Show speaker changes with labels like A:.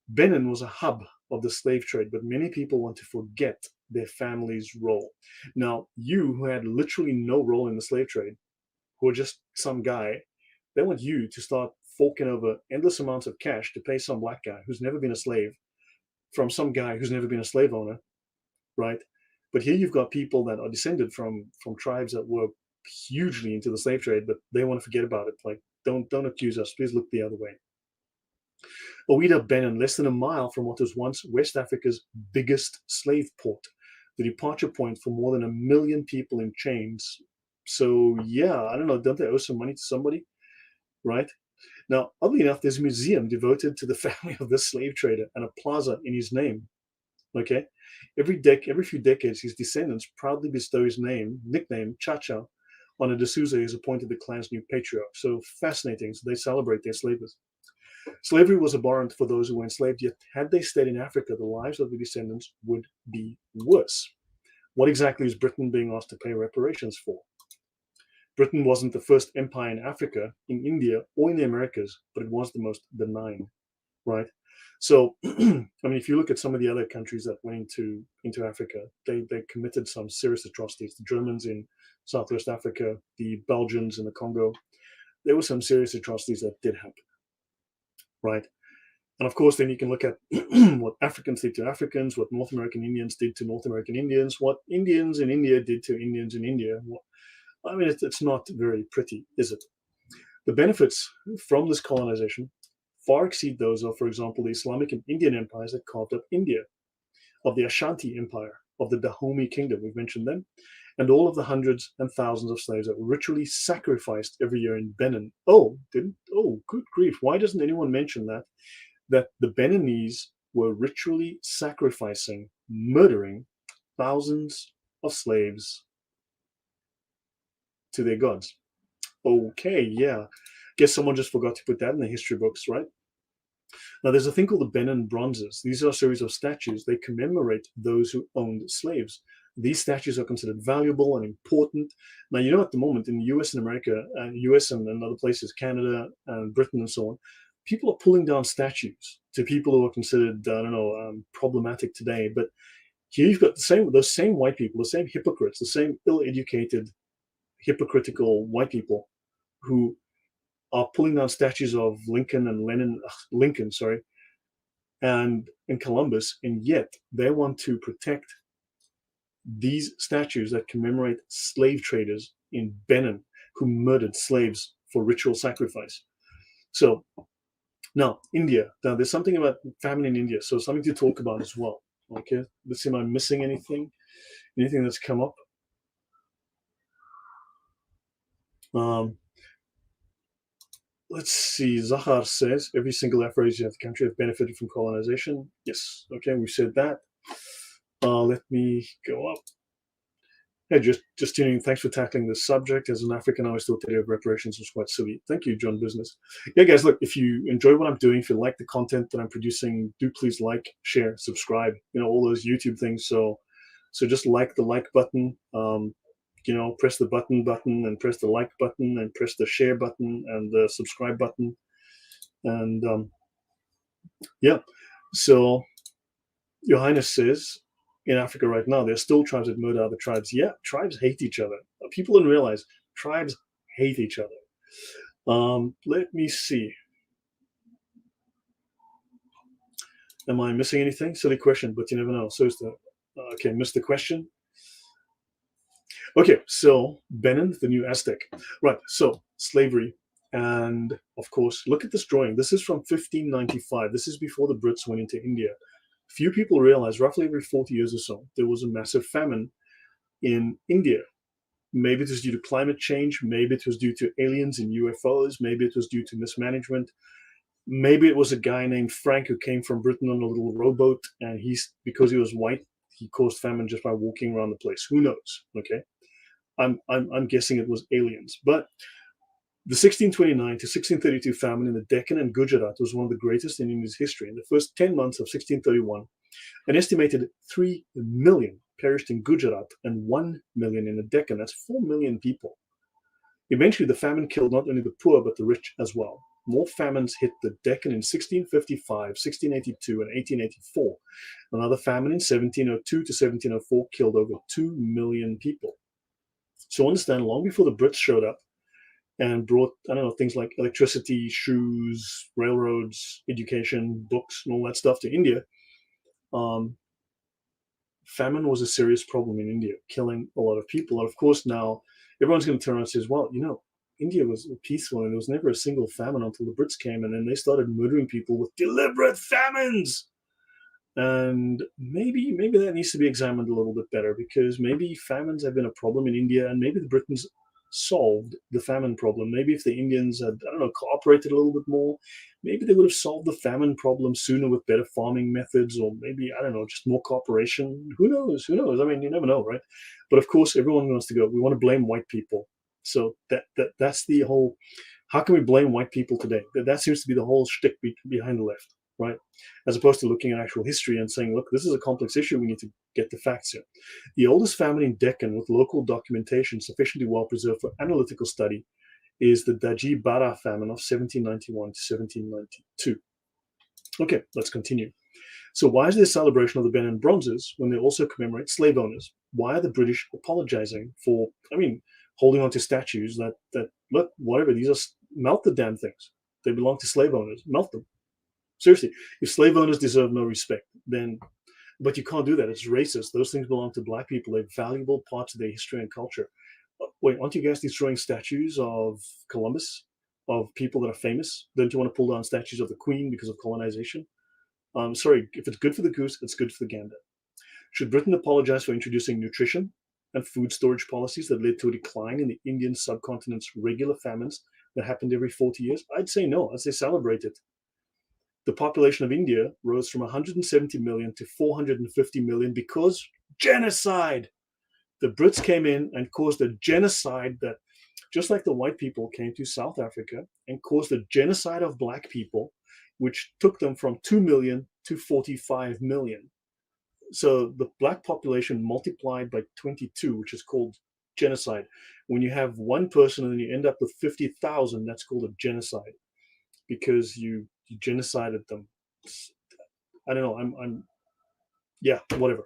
A: Benin was a hub of the slave trade, but many people want to forget their family's role. Now, you who had literally no role in the slave trade, who are just some guy, they want you to start forking over endless amounts of cash to pay some black guy who's never been a slave from some guy who's never been a slave owner, right? But here you've got people that are descended from tribes that were hugely into the slave trade, but they want to forget about it. Like, don't accuse us. Please look the other way. Ouidah, Benin, less than a mile from what was once West Africa's biggest slave port, the departure point for more than 1 million people in chains. So yeah, I don't know, don't they owe some money to somebody, right? Now, oddly enough, there's a museum devoted to the family of this slave trader and a plaza in his name. Okay, every few decades, his descendants proudly bestow his nickname Chacha, on a D'Souza who is appointed the clan's new patriarch. So fascinating. So they celebrate their slavers. Slavery was abhorrent for those who were enslaved, yet had they stayed in Africa, the lives of the descendants would be worse. What exactly is Britain being asked to pay reparations for? Britain wasn't the first empire in Africa, in India, or in the Americas, but it was the most benign, right? So, I mean, if you look at some of the other countries that went into Africa, they committed some serious atrocities. The Germans in Southwest Africa, the Belgians in the Congo, there were some serious atrocities that did happen, right? And of course, then you can look at what Africans did to Africans, what North American Indians did to North American Indians, what Indians in India did to Indians in India. I mean, it's not very pretty, is it? The benefits from this colonization far exceed those of, for example, the Islamic and Indian empires that carved up India, of the Ashanti Empire, of the Dahomey Kingdom, we've mentioned them, and all of the hundreds and thousands of slaves that were ritually sacrificed every year in Benin. Oh, good grief. Why doesn't anyone mention that? That the Beninese were ritually sacrificing, murdering thousands of slaves to their gods. Okay, yeah. Guess someone just forgot to put that in the history books, right? Now, there's a thing called the Benin Bronzes. These are a series of statues. They commemorate those who owned slaves. These statues are considered valuable and important. Now, you know, at the moment in the US and America, US and other places, Canada and Britain and so on, people are pulling down statues to people who are considered, I don't know, problematic today. But here you've got those same white people, the same hypocrites, the same ill-educated, hypocritical white people who are pulling down statues of Lincoln, and Columbus, and yet they want to protect these statues that commemorate slave traders in Benin who murdered slaves for ritual sacrifice. So now, India. Now, there's something about famine in India, so something to talk about as well. Okay, let's see, am I missing anything? Anything that's come up? Let's see. Zahar says every single Afro-Asian of the country have benefited from colonization. Yes. Okay, we said that. Let me go up. Hey, just tuning in. Thanks for tackling this subject. As an African, I always thought the idea of reparations was quite silly. Thank you, John Business. Yeah, guys, look, if you enjoy what I'm doing, if you like the content that I'm producing, do please like, share, subscribe, you know, all those YouTube things. So just like the like button, you know, press the button and press the like button and press the share button and the subscribe button. And yeah, so Your Highness says, in Africa right now, there's still tribes that murder other tribes. Yeah, tribes hate each other. People don't realize tribes hate each other. Let me see. Am I missing anything? Silly question, but you never know. So is the okay, missed the question. Okay, so Benin, the new Aztec. Right, so slavery. And of course, look at this drawing. This is from 1595. This is before the Brits went into India. Few people realize roughly every 40 years or so, there was a massive famine in India. Maybe it was due to climate change. Maybe it was due to aliens and UFOs. Maybe it was due to mismanagement. Maybe it was a guy named Frank who came from Britain on a little rowboat, and because he was white, he caused famine just by walking around the place. Who knows? Okay, I'm guessing it was aliens. But the 1629 to 1632 famine in the Deccan and Gujarat was one of the greatest in India's history. In the first 10 months of 1631, an estimated 3 million perished in Gujarat and 1 million in the Deccan. That's 4 million people. Eventually, the famine killed not only the poor, but the rich as well. more famines hit the Deccan in 1655, 1682, and 1884. Another famine in 1702 to 1704 killed over 2 million people. So understand, long before the Brits showed up and brought, I don't know, things like electricity, shoes, railroads, education, books, and all that stuff to India, um, famine was a serious problem in India, killing a lot of people. And of course, now everyone's going to turn around and say, well, India was peaceful and there was never a single famine until the Brits came, and then they started murdering people with deliberate famines. And maybe that needs to be examined a little bit better, because maybe famines have been a problem in India, and maybe the Britons solved the famine problem. Maybe if the Indians had, I don't know, cooperated a little bit more, maybe they would have solved the famine problem sooner with better farming methods, or maybe, I don't know, just more cooperation. Who knows? Who knows? I mean, you never know, right? But of course, everyone wants to go, we want to blame white people. So that's the whole, how can we blame white people today? That seems to be the whole shtick behind the left, right? As opposed to looking at actual history and saying, look, this is a complex issue. We need to get the facts here. The oldest famine in Deccan with local documentation sufficiently well preserved for analytical study is the Daji Bara famine of 1791 to 1792. Okay, let's continue. So why is there a celebration of the Benin Bronzes when they also commemorate slave owners? Why are the British apologizing for, holding on to statues that look, whatever, these are, melt the damn things. They belong to slave owners. Melt them. Seriously, if slave owners deserve no respect, then, but you can't do that. It's racist. Those things belong to black people. They're valuable parts of their history and culture. Wait, aren't you guys destroying statues of Columbus, of people that are famous? Don't you want to pull down statues of the Queen because of colonization? Sorry, if it's good for the goose, it's good for the gander. Should Britain apologize for introducing nutrition and food storage policies that led to a decline in the Indian subcontinent's regular famines that happened every 40 years? I'd say no. I'd say celebrate it. The population of India rose from 170 million to 450 million because genocide. The Brits came in and caused a genocide that, just like the white people came to South Africa and caused a genocide of black people, which took them from 2 million to 45 million. So the black population multiplied by 22, which is called genocide. When you have one person and then you end up with 50,000, that's called a genocide, because you genocided them. I don't know. Yeah, whatever.